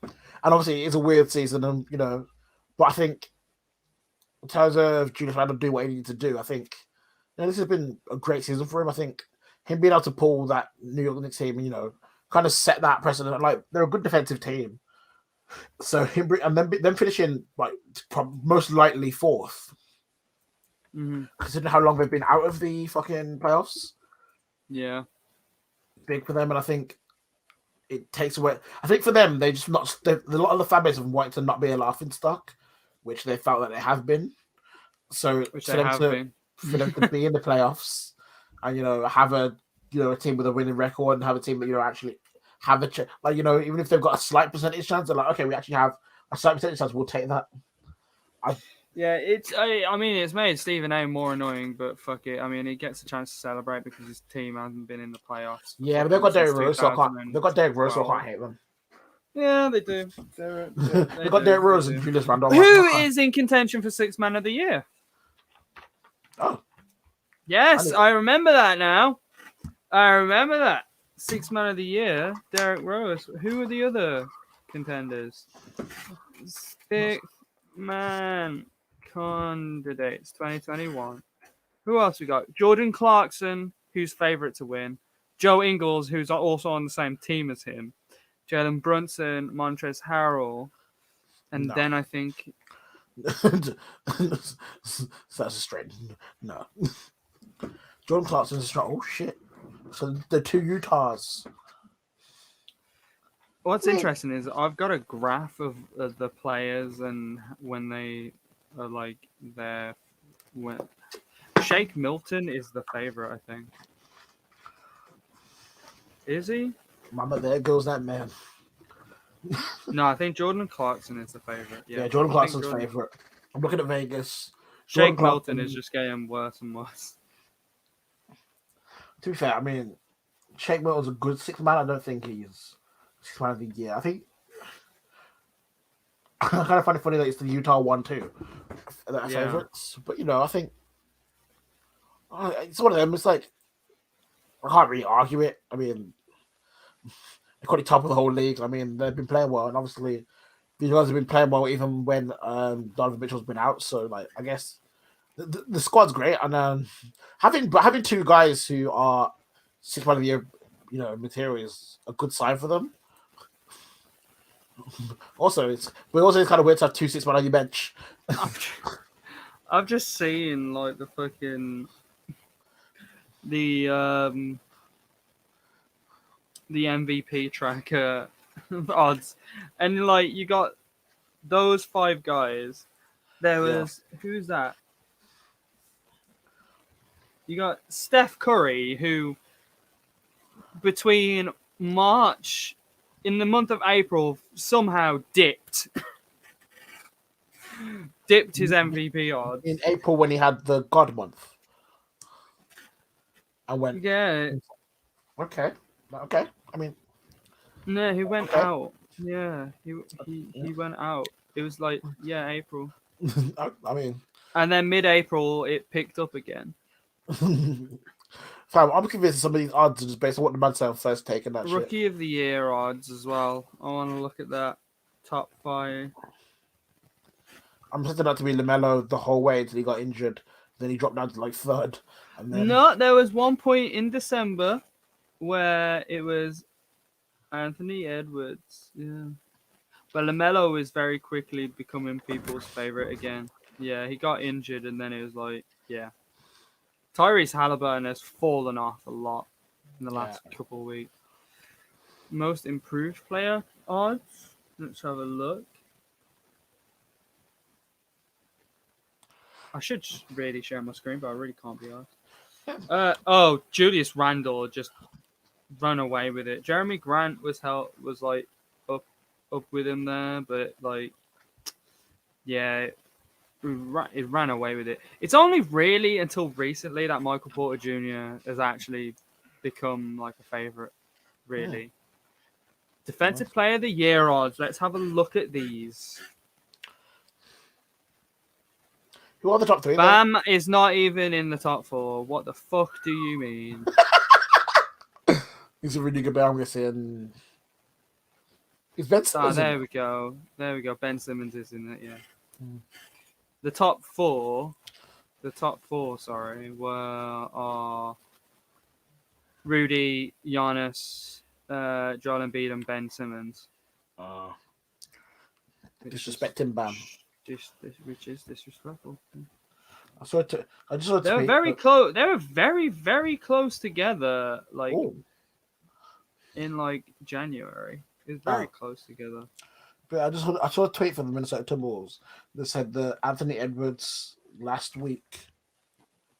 and obviously it's a weird season, and you know, but I think in terms of Julius Randle do what he needs to do, I think this has been a great season for him. I think him being able to pull that New York Knicks team, you know, kind of set that precedent. Like they're a good defensive team. So him and then finishing like most likely 4th, considering how long they've been out of the fucking playoffs. Yeah, big for them, and I think it takes away. I think for them, they just not a lot of the fan base have wanted to not be a laughing stock, which they felt that they have been. So for them to be in the playoffs and you know have a team with a winning record and have a team that actually have a like even if they've got a slight percentage chance, they're like, okay, we actually have a slight percentage chance, we'll take that. Yeah, I mean, it's made Stephen A more annoying, but fuck it. I mean, he gets a chance to celebrate because his team hasn't been in the playoffs. Yeah, but they've got Derrick Rose, so I can't hate them. Yeah, they do. They've got Derrick Rose and Julius Randle. Who is in contention for Sixth Man of the Year? Oh, yes, I remember that now. I remember that. Sixth Man of the Year, Derrick Rose. Who are the other contenders? Sixth Man candidates 2021. Who else we got? Jordan Clarkson, who's favorite to win. Joe Ingles, who's also on the same team as him. Jalen Brunson, Montrezl Harrell, and then I think that's a straight no. Jordan Clarkson's a strong. Oh shit! So the 2 Utahs. What's interesting is I've got a graph of the players and when they are like when Shake Milton is the favorite, I think. Is he? Mama, there goes that man. No, I think Jordan Clarkson is the favorite. Yeah, Jordan Clarkson's favorite. I'm looking at Vegas. Shake Milton is just getting worse and worse. To be fair, I mean, Shake Milton's a good 6th man. I don't think he's 6th man of the year. I I kind of find it funny that it's the Utah one too that are Yeah. favorites. But I think it's one of them. It's like I can't really argue it. I mean, they're currently top of the whole league. I mean, they've been playing well, and obviously these guys have been playing well even when Donovan Mitchell's been out. So, like, I guess the squad's great, and having two guys who are 6 man of the year, material is a good sign for them. Also, it's kind of weird to have 2 6 man on your bench. I've just seen like the fucking the MVP tracker odds, and like you got those 5 guys. There was who's that? You got Steph Curry, who between March in the month of April somehow dipped his MVP odds. In April when he had the God month. I went. Yeah. Okay. I mean. No, he went out. Yeah, he went out. It was like April. I mean. And then mid-April it picked up again. Fam, I'm convinced some of these odds are just based on what the man said first take and that Rookie of the Year odds as well. I want to look at that. Top 5. I'm setting that to be LaMelo the whole way until he got injured. Then he dropped down to like 3rd. And then... No, there was one point in December where it was Anthony Edwards. Yeah. But LaMelo is very quickly becoming people's favorite again. Yeah, he got injured and then it was like, yeah. Tyrese Halliburton has fallen off a lot in the last couple of weeks. Most improved player odds. Let's have a look. I should really share my screen, but I really can't be asked. Julius Randle just run away with it. Jeremy Grant was like up with him there, but like, yeah, it ran away with it. It's only really until recently that Michael Porter Jr. has actually become like a favorite. Really, Defensive Player of the Year odds. Let's have a look at these. Who are the top 3? Bam is not even in the top 4. What the fuck do you mean? He's a really good player, I'm guessing. Is Ben Simmons? There we go. Ben Simmons is in it, yeah. The top 4, sorry, are Rudy, Giannis, Joel Embiid, and Ben Simmons. Disrespecting Bam. Which is disrespectful. I just saw they were very close. They were very, very close together. Like in like January, it was very close together. But I saw a tweet from the Minnesota Timberwolves that said that Anthony Edwards last week.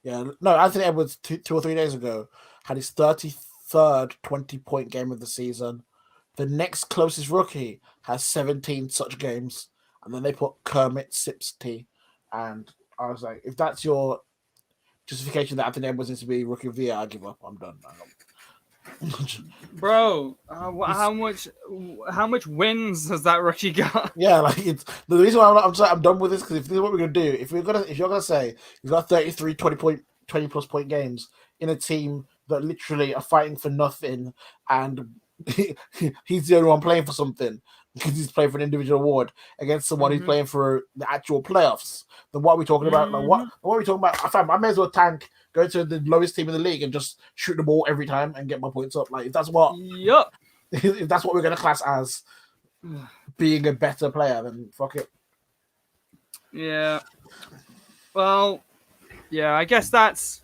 Anthony Edwards 2 or 3 days ago had his 33rd 20-point game of the season. The next closest rookie has 17 such games. And then they put Kermit Sipsty. And I was like, if that's your justification that Anthony Edwards needs to be Rookie of the Year, I give up. I'm done. Bro, how much wins has that rookie got? Yeah, like it's the reason why I'm done with this, because if this is what we're gonna do, if you're gonna say he's got 33 20 plus point games in a team that literally are fighting for nothing, and he's the only one playing for something because he's playing for an individual award against someone who's playing for the actual playoffs, then what are we talking about? Like, what are we talking about? I may as well tank, go to the lowest team in the league and just shoot the ball every time and get my points up. Like, if that's what if that's what we're going to class as being a better player, then fuck it. Yeah. Well, yeah, I guess that's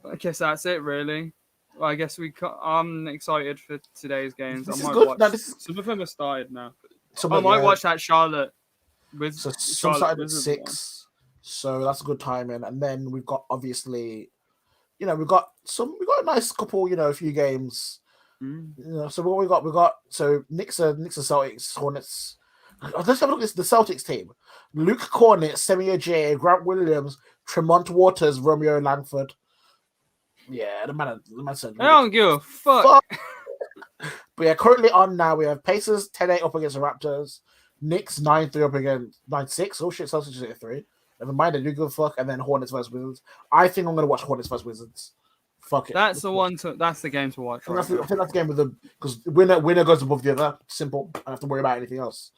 it, really. Well, I guess I'm excited for today's games. This I might is good. watch. No, some of them have started now. I might watch that Charlotte with. So some started at 6, so that's a good timing. And then we've got obviously, we've got a nice couple, a few games. So what we got? So Knicks are Celtics, Hornets. Let's have a look at the Celtics team. Luke Cornett, Semi J, Grant Williams, Tremont Waters, Romeo Langford. Yeah, the man said. I don't give a fuck. But yeah, currently on now, we have Pacers 10-8 up against the Raptors. Knicks 9-3 up against 9-6. Oh shit, Celtics just hit 3. Never mind, I do give a fuck. And then Hornets versus Wizards. I think I'm gonna watch Hornets versus Wizards. Fuck it. That's the one. That's the game to watch. I Right think that's the game with the because winner goes above the other. Simple. I don't have to worry about anything else.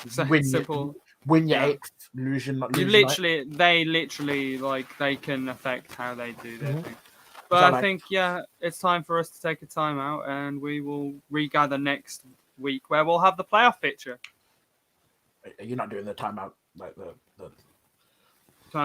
So Win simple. Win your Yeah. eighth, lose your You ninth. they literally like they can affect how they do their Mhm. thing. But I Like- think it's time for us to take a time out, and we will regather next week where we'll have the playoff picture. You're not doing the timeout like the